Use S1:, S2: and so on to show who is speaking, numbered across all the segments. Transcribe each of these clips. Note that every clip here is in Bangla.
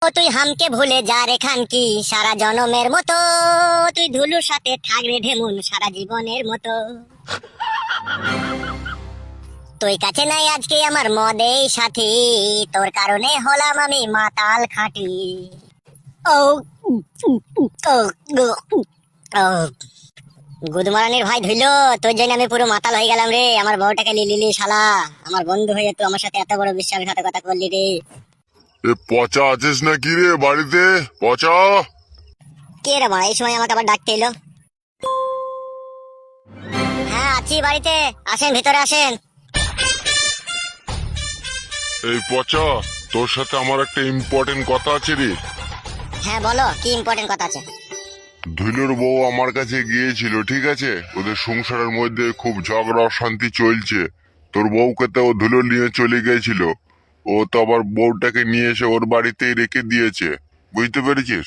S1: ও তুই হামকে ভুলে যা রে খানকি, সারা জনমের মতো তুই ধুলুর সাথে থাক রে ঢেমুন সারা জীবনের মতো। তুই কাছে নাই আজকে আমার মদেই সাথী, তোর কারণে হলাম আমি মাতাল খাঁটি। ও ও ও গুদমারানির ভাই ধুইলো, তোর জন্য আমি পুরো মাতাল হয়ে গেলাম রে। আমার বউটাকে লিলি শালা, আমার বন্ধু হয়ে তুই আমার সাথে এত বড় বিশ্বাসঘাতকতা করলি রে।
S2: এ পচা আছিস নাকি রে বাড়িতে? পচা
S1: কে রে মারা এই সময় আমাকে আবার ডাকতে এলো? হ্যাঁ আছি বাড়িতে, আসেন ভিতরে আসেন।
S2: এই পচা, তোর সাথে আমার একটা ইম্পর্টেন্ট কথা আছে রে।
S1: হ্যাঁ বলো, কি ইম্পর্টেন্ট কথা আছে?
S2: ধুলোর বউ আমার কাছে গিয়েছিল, ঠিক আছে? ওদের সংসারের মধ্যে খুব ঝগড়া অশান্তি চলছে। তোর বউকে তো ও ধুলো নিয়ে চলে গিয়েছিল, ও তো আবার বউটাকে নিয়ে এসে ওর বাড়িতেই রেখে দিয়েছে, বুঝতে পেরেছিস?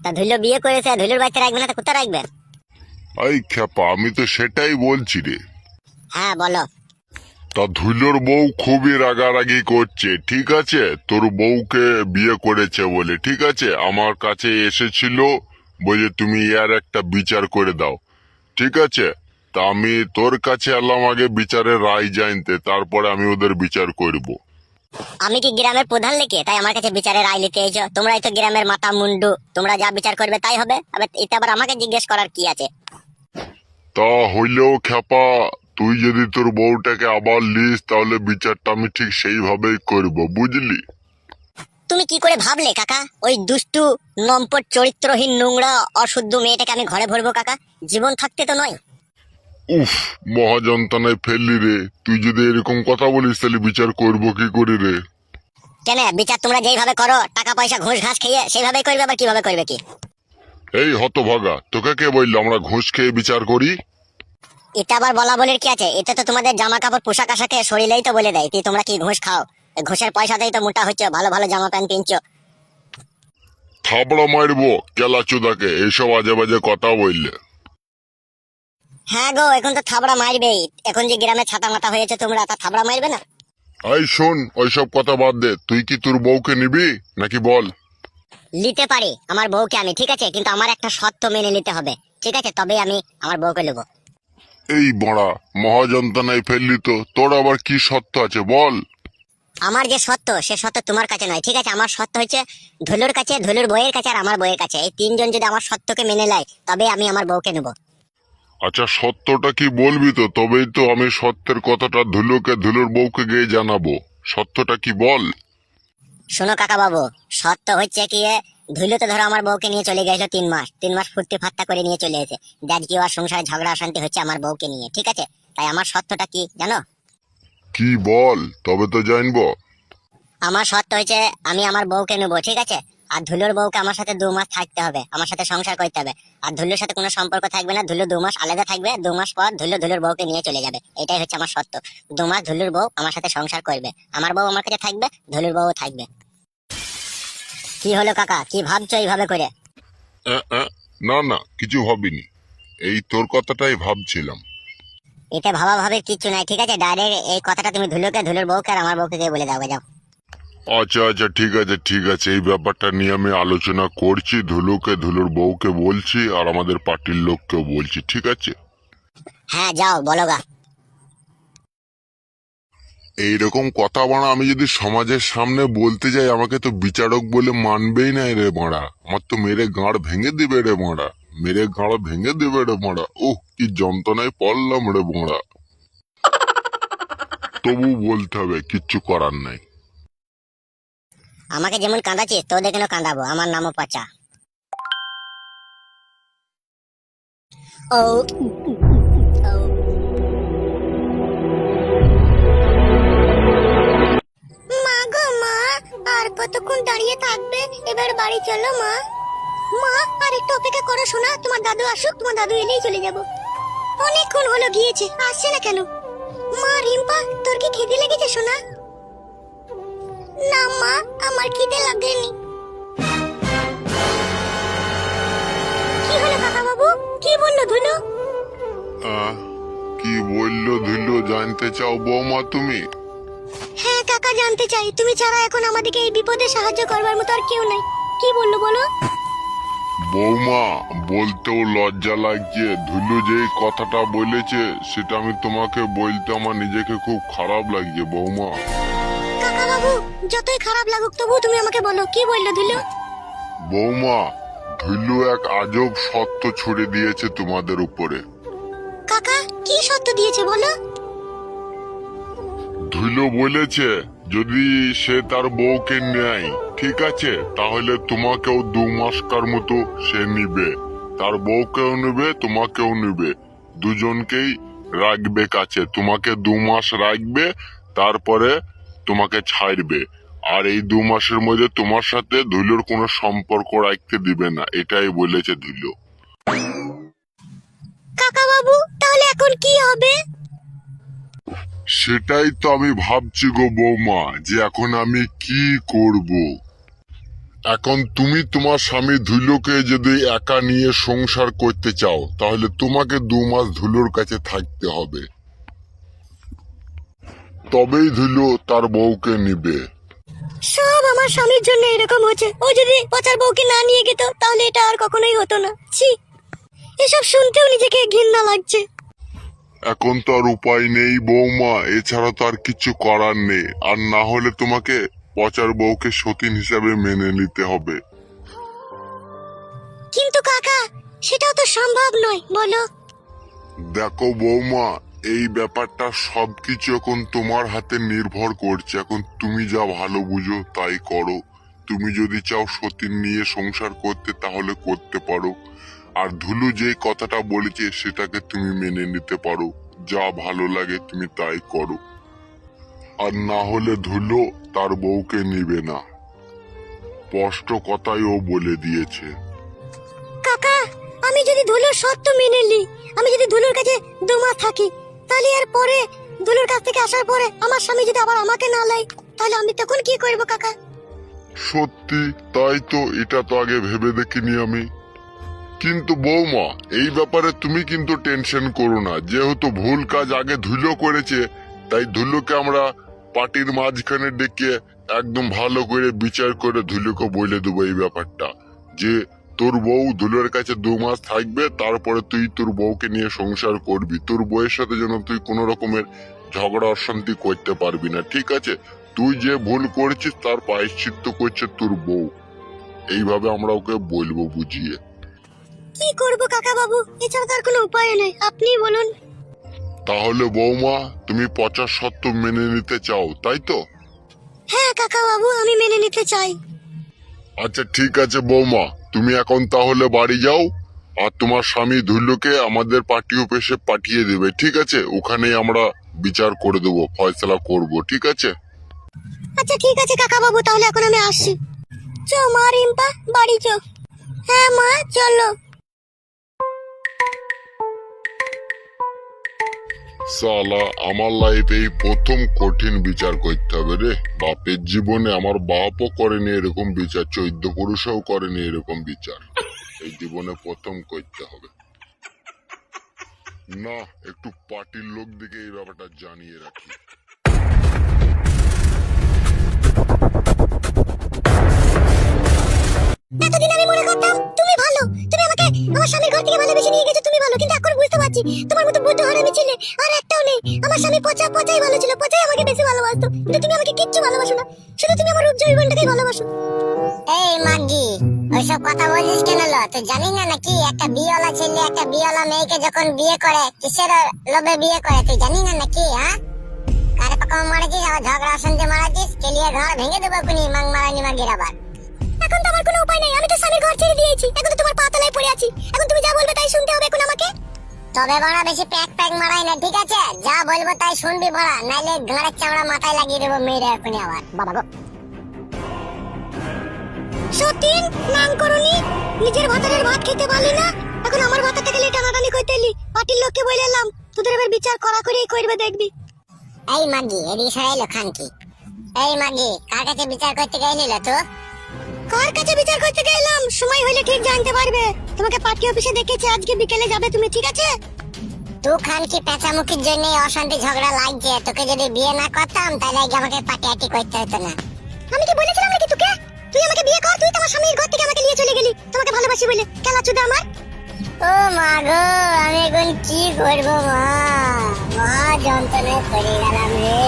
S1: তা ধুলো বিয়ে করেছে, ধুলোর বাড়িতে রাখবে না তো কোথায় রাখবে?
S2: এই খেপা, আমি তো সেটাই বলছি রে।
S1: হ্যাঁ বলো।
S2: তা ধুলোর বউ খুবই রাগারাগি করছে, ঠিক আছে? তোর বউকে বিয়ে করেছে বলে, ঠিক আছে? আমার কাছে এসেছিল, বলে তুমি এর একটা বিচার করে দাও, ঠিক আছে? তা আমি তোর কাছে এলাম আগে বিচারের রায় জানতে, তারপরে আমি ওদের বিচার করব।
S1: আমি কি গ্রামের প্রধান লেকে তাই আমার কাছে বিচারের রায় নিতে এসো? তোমরাই তো গ্রামের মাথা মুন্ডু, তোমরা যা বিচার করবে তাই হবে। এটা আবার আমাকে জিজ্ঞেস করার কি আছে?
S2: তা হইলেও খেপা, তুই যদি তোর বউটাকে আবার লিস, তাহলে বিচারটা আমি ঠিক সেইভাবেই করব, বুঝলি?
S1: তুমি কি করে ভাবলে কাকা, ওই দুষ্টু নম্পট চরিত্রহীন নোংরা অশুদ্ধ মেয়েটাকে আমি ঘরে ভরবো কাকা? জীবন থাকতে তো নয়।
S2: উফ, মহাযন্ত্রণায় ফেললি রে। তুই যদি এরকম কথা বলিস তাহলে বিচার করবো কি করে রে?
S1: কেন বিচার তোমরা যেইভাবে করো, টাকা পয়সা ঘুষ ঘাস খেয়ে, সেইভাবেই করবে। আবার কিভাবে করবে কি?
S2: এই হতভাগা, তোকে কে বললো আমরা ঘুষ খেয়ে বিচার করি?
S1: এটা আবার বলা বলির কি আছে? এটা তো তোমাদের জামা কাপড় পোশাক আশাকে শরীরেই তো বলে দেয় তোমরা কি ঘুষ খাও। ঘুষের পয়সাতেই তো মোটা হচ্ছে, ভালো ভালো জামা প্যান্ট কিনছো।
S2: থাবড়া মারবো কেলা চোদাকে এইসব আজে বাজে কথা বললে।
S1: হ্যাঁ গো, এখন তো থাবড়া মারবেই। এখন যে গ্রামে ছাতা মাথা হয়েছে তোমরা, তা থাবড়া মারবে না?
S2: এই শোন, ওইসব কথা বাদ দে। তুই কি তোর বউকে নিবি নাকি বল?
S1: নিতে পারি আমার বউকে আমি, ঠিক আছে, কিন্তু আমার একটা শর্ত মেনে নিতে হবে, ঠিক আছে? তবেই আমি আমার বউকে নেবো।
S2: এই বড়া, মহাযন্ত্রণায় ফেললি তো। তোর আবার কি সত্য আছে বল?
S1: আমার যে সত্য, সে সত্য তোমার কাছে নয়, ঠিক আছে? আমার সত্য হচ্ছে ধুলুর কাছে, ধুলুর বইয়ের কাছে, আর আমার বইয়ের কাছে। এই তিনজন যদি আমার সত্যকে মেনে নেয় তবে আমি আমার বউকে নেবো।
S2: আচ্ছা, সত্যটা কি বলবি তো? তবেই তো আমি সত্যের কথাটা ধুলোর বউকে গিয়ে জানাবো। সত্যটা কি বল?
S1: শোনো কাকা বাবু, সত্য হচ্ছে কি, ধুলো তো ধরো আমার বউকে নিয়ে চলে গেছিল 3 মাস। 3 মাস ফুর্তি ফাত্তা করে নিয়ে চলে এসে দেখ কি আর সংসারে ঝগড়া অশান্তি হচ্ছে আমার বউকে নিয়ে, ঠিক আছে? তাই আমার সত্যটা কি জানো?
S2: কি বল, তবে তো জানবো।
S1: আমার সত্য হয়েছে আমি আমার বউকে নেবো, ঠিক আছে? আর ধুলোর বউকে আমার সাথে 2 মাস থাকতে হবে, আমার সাথে সংসার করতে হবে। আর ধুলোর সাথে কোনো সম্পর্ক থাকবে না। ধুলো 2 মাস আলাদা থাকবে, 2 মাস পর ধুলোর বউকে নিয়ে চলে যাবে। এটাই হচ্ছে আমার সত্য। 2 মাস ধুলোর বউ আমার সাথে সংসার করবে, আমার বউ আমার কাছে থাকবে, ধুলোর বউ থাকবে। কি হলো কাকা, কি ভাবছো এইভাবে করে?
S2: এ, এ, না না, কিছু ভাবিনি। এই তোর কথাটাই ভাবছিলাম।
S1: এটা ভাবা ভাবে কিচ্ছু নাই, ঠিক আছে? ডাইরেক্ট এই কথাটা তুমি ধুলোর বউকে আর আমার বউকে গিয়ে বলে দাও, যাও।
S2: আচ্ছা আচ্ছা, ঠিক আছে ঠিক আছে, এই ব্যাপারটা নিয়ে আমি আলোচনা করছি। ধুলোর বউকে বলছি, আর আমাদের পার্টির লোককেও বলছি, ঠিক আছে?
S1: হ্যাঁ যাও বলো গা।
S2: এইরকম কথা বাড়া আমি যদি সমাজের সামনে বলতে যাই, আমাকে তো বিচারক বলে মানবেই না রে মারা। আমার তো মেরে গাঁড় ভেঙে দিবে রে মারা, মেরে গাঁড় ভেঙে দিবে রে মারা। ওহ, কি যন্ত্রণায় পড়লাম রে মারা। তবু বলতে হবে, কিচ্ছু করার নাই।
S1: আমাকে যেমন কাঁদাচ্ছিস তোদের কেন কাঁদাবো, আমার নামও পচা। ও ও। মা গো মা, আর কতক্ষণ দাঁড়িয়ে থাকবে? এবার বাড়ি চলো মা। মা আর একটু অপেক্ষা করো শোনা, তোমার দাদু আসুক, তোমার দাদু এলেই চলে যাব। অনেকক্ষণ হলো গিয়েছে, আসছে না কেন? মা রিম্পা, তোর কি খিদে লেগেছে সোনা? না মা, আমার খিদে লাগেনি। কি হলো কাকা বাবু, কি বললো ধুলো?
S2: কি বললো ধুলো জানতে চাও বৌমা তুমি?
S1: হ্যাঁ কাকা জানতে চাই, তুমি ছাড়া এখন আমাদেরকে এই বিপদে সাহায্য করবার মতো আর কেউ নাই। কি বললো বলো?
S2: বৌমা, বলতেও লজ্জা লাগছে। ধুলু যেই কথাটা বলেছে সেটা আমি তোমাকে বলতে আমার নিজেকে খুব খারাপ লাগছে বৌমা।
S1: কাকা বাবু, যতই খারাপ লাগুক তবু তুমি আমাকে বলো, কি বললো ধুলো?
S2: বৌমা, ধুলু এক আজব সত্য ছুড়ে দিয়েছে তোমাদের উপরে।
S1: কাকা কি সত্য দিয়েছে বলো?
S2: ধুলো বলেছে যদি সে তার বউকে নেয়, ঠিক আছে, তাহলে তোমাকেও 2 মাসকার মতো সে নিবে। তার বউকেও নেবে, তোমাকেও নেবে, দুজনকেই রাখবে কাছে। তোমাকে 2 মাস রাখবে, তারপরে তোমাকে ছাড়বে। আর এই 2 মাসের মধ্যে তোমার সাথে ধুলোর কোনো সম্পর্ক রাখতে দিবে না, এটাই বলেছে ধুলো।
S1: কাকা বাবু, তাহলে এখন কি হবে?
S2: সেটাই তো আমি ভাবছি গো বৌমা, যে এখন আমি কি করব। এখন তুমি তোমার স্বামী ধুলোকে যদি একা নিয়ে সংসার করতে চাও, তাহলে তোমাকে 2 মাস ধুলোর কাছে থাকতে হবে, তবেই ধুলো তার বউকে নিবে।
S1: সব আমার স্বামীর জন্য এরকম হচ্ছে। ও যদি পচার বউকে না নিয়ে যেত তাহলে এটা আর কখনোই হতো না। ছি, এসব শুনতেও নিজেকে ঘৃণা লাগছে।
S2: এখন তো আর উপায় নেই বৌমা, এছাড়া তো আর কিছু করার নেই। আর না হলে তোমাকে পচার বউকে সতীন হিসাবে মেনে নিতে হবে।
S1: কিন্তু কাকা, সেটাও তো সম্ভব নয়, বলো?
S2: দেখো বৌমা, এই ব্যাপারটা সবকিছু এখন তোমার হাতে নির্ভর করছে। এখন তুমি যা ভালো বুঝো তাই করো। তুমি যদি চাও সতীন নিয়ে সংসার করতে, তাহলে করতে পারো। আর ধুলু যে কথাটা বলেছে সেটাকে তুমি মেনে নিতে পারো। যা ভালো লাগে তুমি তাই করো। আর না হলে ধুলো তার বউকে নিবে না, স্পষ্ট কথাই ও বলে দিয়েছে।
S1: কাকা, আমি যদি ধুলোর সত্য মেনে নিই, আমি যদি ধুলোর কাছে 2 মাস থাকি, তাহলে আর পরে ধুলোর কাছ থেকে আসার পরে আমার স্বামী যদি আবার আমাকে না লাই, তাহলে আমি তখন কি করব কাকা?
S2: সত্যি তাই তো, এটা তো আগে ভেবে দেখিনি আমি। কিন্তু বৌমা, এই ব্যাপারে তুমি কিন্তু টেনশন করো না। যেহেতু ভুল কাজ আগে ধুলো করেছে, তাই ধুলোকে আমরা পার্টির মাঝখানে ডেকে একদম ভালো করে বিচার করে ধুলোকে বলে দেবো এই ব্যাপারটা, যে তোর বউ ধুলোর কাছে 2 মাস থাকবে, তারপরে তুই তোর বউকে নিয়ে সংসার করবি। তোর বউয়ের সাথে যেন তুই কোনো রকমের ঝগড়া অশান্তি করতে পারবি না, ঠিক আছে? তুই যে ভুল করেছিস তার প্রায়শ্চিত্ত করছে তোর বউ। এইভাবে আমরা ওকে বলবো বুঝিয়ে।
S1: কি করব কাকা বাবু, এছাড়া তো আর কোনো উপায় নেই, আপনি বলুন।
S2: তাহলে বৌমা, তুমি পচার সত্য মেনে নিতে চাও, তাই তো?
S1: হ্যাঁ কাকা বাবু, আমি মেনে নিতে চাই।
S2: আচ্ছা ঠিক আছে বৌমা, তুমি এখন তাহলে বাড়ি যাও। আর তোমার স্বামী ধুল্লুকে আমাদের পার্টি অফিসে পাঠিয়ে দেবে, ঠিক আছে? ওখানেই আমরা বিচার করে দেবো, ফয়সালা করব, ঠিক আছে?
S1: আচ্ছা ঠিক আছে কাকা বাবু, তাহলে এখন আমি আসছি। চো মা রিম্পা, বাড়ি চো। হ্যাঁ মা, চলো।
S2: সালা, আমার লাইফে এই প্রথম কঠিন বিচার করতে হবে রে। বাপের জীবনে আমার বাপও করেনি এরকম বিচার, 14 পুরুষও করেনি এরকম বিচার। এই জীবনে প্রথম করতে হবে। না, একটু পার্টির লোক দিকে এই ব্যাপারটা জানিয়ে রাখি।
S1: এতদিন আমি মনে করতাম তুমি ভালো, তুমি আমাকে আমার স্বামীর ঘর থেকে ভালোবেসে নিয়ে গেছো, তুমি ভালো। কিন্তু এখন বুঝতে পারছি তোমার মতো বুদ্ধ হারামি ছেলে আর একটাও নেই। আমার স্বামী পচাই ভালো ছিল, পচাই আমাকে বেশি ভালোবাসতো। কিন্তু তুমি আমাকে কিচ্ছু ভালোবাসো না, শুধু তুমি আমার রূপ জৈবনটাকেই ভালোবাসো।
S3: এই মাগি, ওইসব কথা বলিস কেন? তুই জানিস না নাকি একটা বিয়েওয়ালা ছেলে একটা বিয়েওয়ালা মেয়েকে যখন বিয়ে করে কিসের লোভে বিয়ে করে? তুই জানিস না নাকি? হ্যাঁ, কারে পাকা মারাছিস, আবার ঝগড়া অশান্তি মারাছিস, কেলিয়ে ঘর ভেঙে দেবো এখনই মাং মারানি মাগির আবার।
S1: এখন তো আমার কোনো উপায় নেই, আমি তো স্বামীর ঘর ছেড়ে দিয়েছি, এখন তো তোমার পাতলায় পড়ে আছি। এখন তুমি যা বলবে তাই শুনতে হবে এখন আমাকে।
S3: তবে বড়া বেশি প্যাক মারাই না, ঠিক আছে? যা বলবো তাই শুনবি বড়া, নাইলে ঘাড়ের চামড়া মাথায় লাগিয়ে দেবো মেয়েরা এখনই আবার। বাবা গো,
S1: সতীন নাম করুনি, নিজের ভাতারের ভাত খেতে পারলি না, এখন আমার ভাতাটা গেলে টানাটানি করতে এলি। পার্টির লোককে বললাম তোদের এবার বিচার করা করেই করবে, দেখবি।
S3: এই মাগি এদিকে সরাইলো খানকি। এই মাগি, কার কাছে বিচার করতে গেলি তো?
S1: কার কাছে বিচার করতে গেলাম সময় হলে ঠিক জানতে পারবে। তোমাকে পার্টি অফিসে দেখেছি, আজকে বিকেলে যাবে তুমি, ঠিক আছে?
S3: দুখান কি পেঁচামুখির জন্য অশান্তি ঝগড়া লাগছে। তোকে যদি বিয়ে না করতাম তাহলে আগে আমাকে পাটিয়াটি করতে হতো না। আমি কি বলেছিলাম নাকি তোকে তুই আমাকে বিয়ে কর? তুই তো আমার স্বামীর ঘর থেকে আমাকে নিয়ে চলে গেলি তোমাকে ভালোবাসি বলে। খেলা চুদা আমার। ও মা গো, আমি এখন কি করবো মা? মহা যন্ত্রণায় পড়ে গেলাম রে।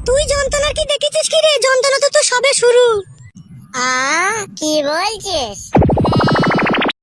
S4: তুই যন্ত্রণার কি দেখেছিস কি রে? যন্ত্রণা তো তোর সবে শুরু।
S3: কি বলছিস?